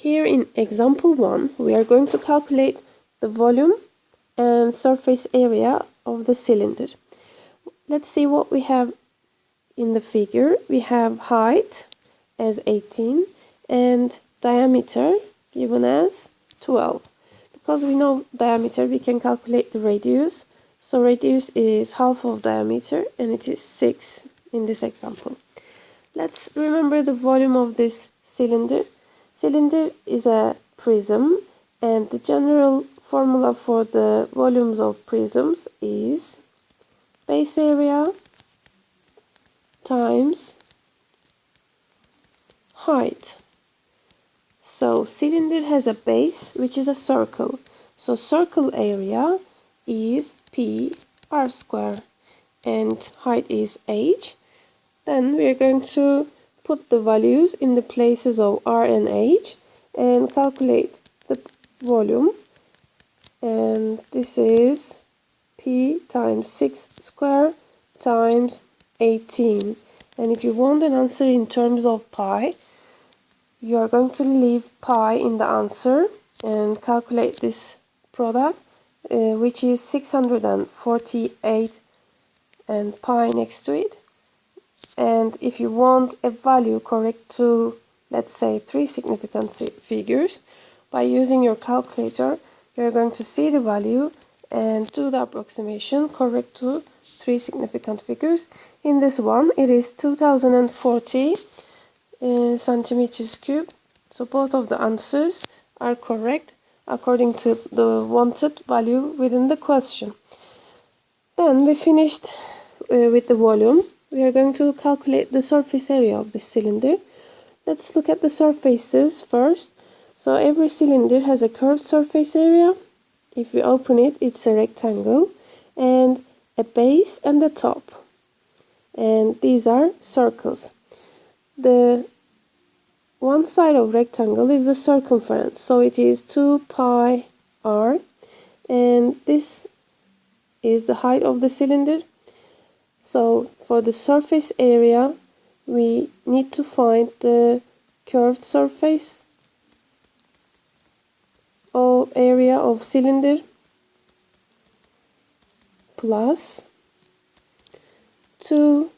Here in example 1, we are going to calculate the volume and surface area of the cylinder. Let's see what we have in the figure. We have height as 18 and diameter given as 12. Because we know diameter, we can calculate the radius. So radius is half of diameter and it is 6 in this example. Let's remember the volume of this cylinder. Cylinder is a prism, and the general formula for the volumes of prisms is base area times height. So cylinder has a base which is a circle. So circle area is p r square and height is h. Then we are going to put the values in the places of r and h and calculate the volume. And this is p times 6 square times 18. And if you want an answer in terms of pi, you are going to leave pi in the answer and calculate this product, which is 648 and pi next to it. And if you want a value correct to, let's say, 3 significant figures, by using your calculator, you're going to see the value and do the approximation correct to 3 significant figures. In this one, it is 2040 centimeters cubed. So both of the answers are correct according to the wanted value within the question. Then we finished with the volume. We are going to calculate the surface area of the cylinder. Let's look at the surfaces first. So every cylinder has a curved surface area. If we open it, it's a rectangle and a base and a top. And these are circles. The one side of rectangle is the circumference. So it is 2 pi r. And this is the height of the cylinder. So for the surface area, we need to find the curved surface or area of cylinder plus 2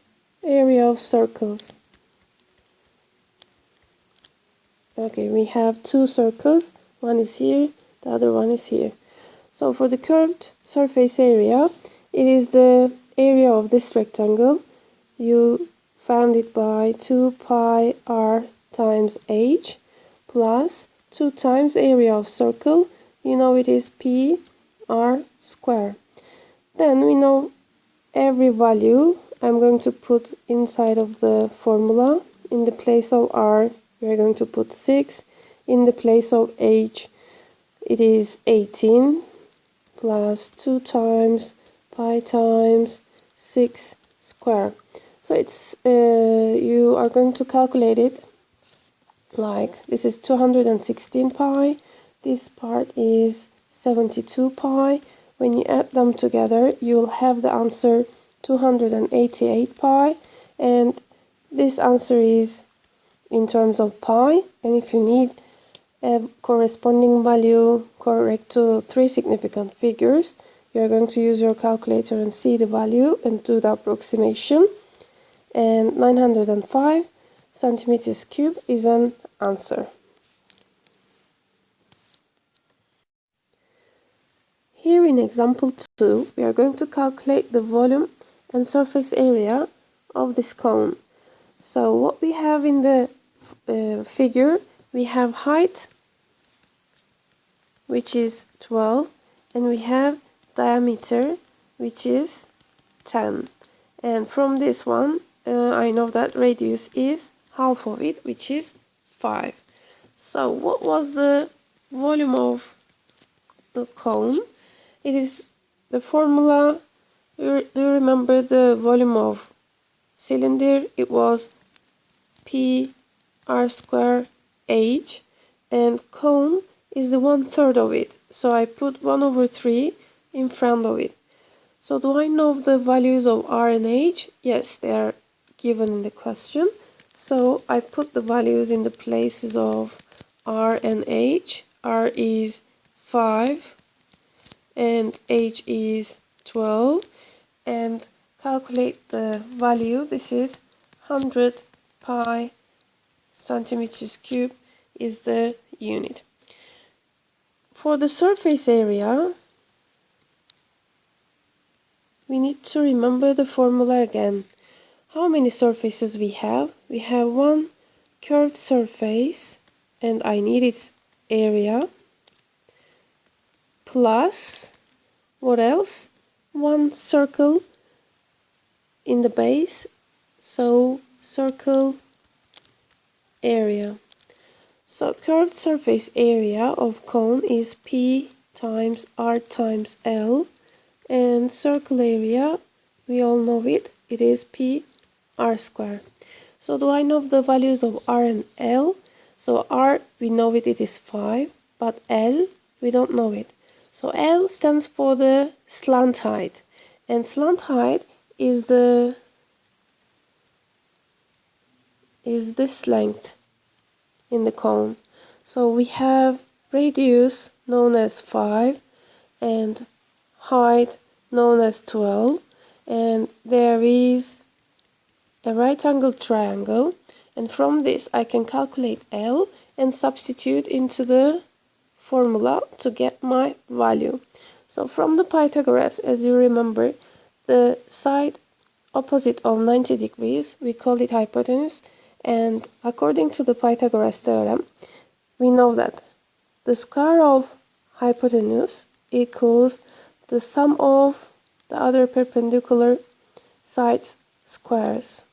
area of circles. Okay, we have 2 circles. One is here, the other one is here. So for the curved surface area, it is the area of this rectangle. You found it by 2 pi r times h plus 2 times area of circle. You know it is p r square. Then we know every value I'm going to put inside of the formula. In the place of r, we are going to put 6. In the place of h, it is 18 plus 2 times pi times 6 square. So it's you are going to calculate it like this is 216 pi. This part is 72 pi. When you add them together, you will have the answer 288 pi. And this answer is in terms of pi. And if you need a corresponding value correct to 3 significant figures, you are going to use your calculator and see the value and do the approximation. And 905 centimeters cubed is an answer. Here in example 2, we are going to calculate the volume and surface area of this cone. So what we have in the figure, we have height, which is 12, and we have diameter, which is 10. And from this one, I know that radius is half of it, which is 5. So what was the volume of the cone? It is the formula. Do you remember the volume of cylinder? It was p r square h, and cone is the 1/3 of it. So I put 1/3 in front of it. So do I know the values of r and h? Yes, they are given in the question. So I put the values in the places of R and H. R is 5 and H is 12, and calculate the value. This is 100 pi centimeters cube is the unit. For the surface area, we need to remember the formula again. How many surfaces we have? We have one curved surface, and I need its area, plus, what else? One circle in the base, so circle area. So curved surface area of cone is P times R times L, and circle area, we all know it, it is P R square. So do I know the values of R and L? So R, we know it, it is 5, but L, we don't know it. So L stands for the slant height, and slant height is this length in the cone. So we have radius known as 5 and height known as 12, and there is a right angle triangle, and from this I can calculate L and substitute into the formula to get my value. So from the Pythagoras, as you remember, the side opposite of 90 degrees, we call it hypotenuse, and according to the Pythagoras theorem, we know that the square of hypotenuse equals the sum of the other perpendicular sides squares.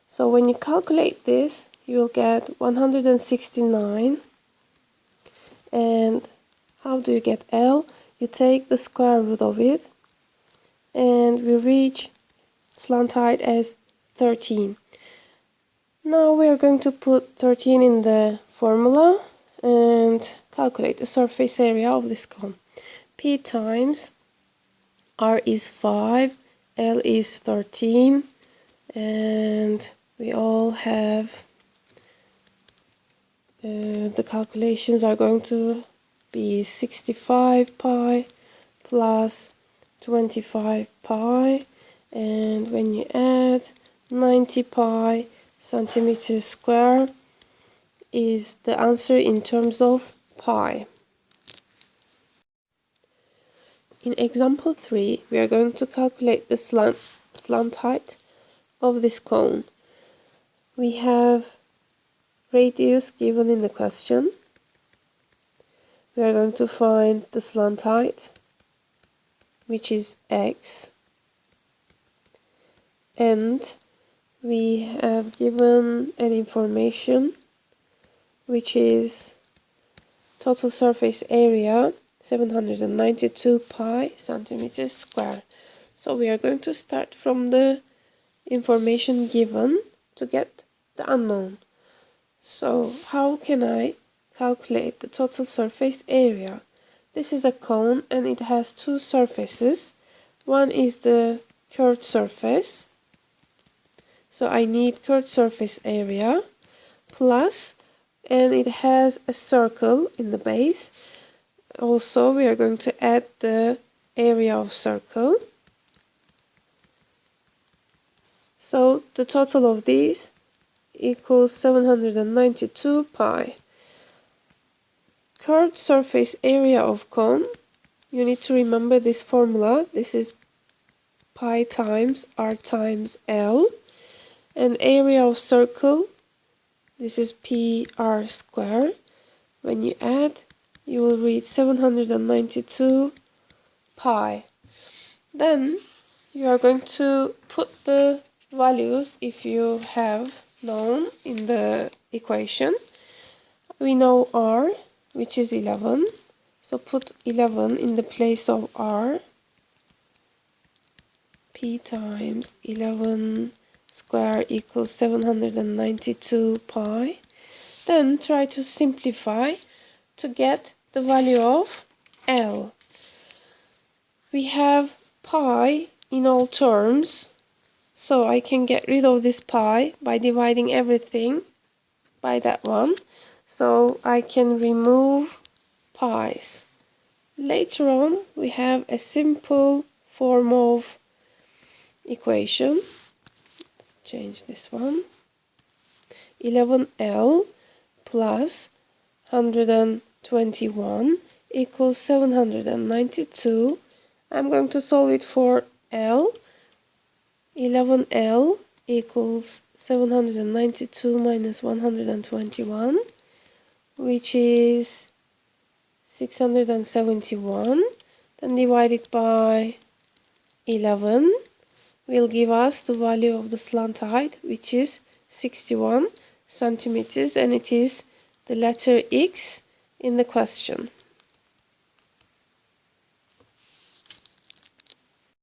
So when you calculate this, you will get 169. And how do you get L? You take the square root of it, and we reach slant height as 13. Now we are going to put 13 in the formula and calculate the surface area of this cone. P times R is 5, L is 13, and we all have the calculations are going to be 65 pi plus 25 pi, and when you add 90 pi centimeters square is the answer in terms of pi. In example 3, we are going to calculate the slant height of this cone. We have radius given in the question. We are going to find the slant height, which is x, and we have given an information which is total surface area 792 pi centimeters square. So we are going to start from the information given to get the unknown. So how can I calculate the total surface area? This is a cone and it has two surfaces. One is the curved surface, so I need curved surface area, plus, and it has a circle in the base. Also, we are going to add the area of circle. So the total of these equals 792 pi. Curved surface area of cone, you need to remember this formula. This is pi times R times L. And area of circle, this is P R square. When you add, you will reach 792 pi. Then you are going to put the values if you have known in the equation. We know R, which is 11, so put 11 in the place of R. P times 11 square equals 792 pi. Then try to simplify to get the value of L. We have pi in all terms, so I can get rid of this pi by dividing everything by that one. so I can remove pi's. Later on, we have a simple form of equation. Let's change this one. 11L plus 121 equals 792. I'm going to solve it for L. 11L equals 792 minus 121, which is 671. Then divided by 11 will give us the value of the slant height, which is 61 centimeters, and it is the letter X in the question.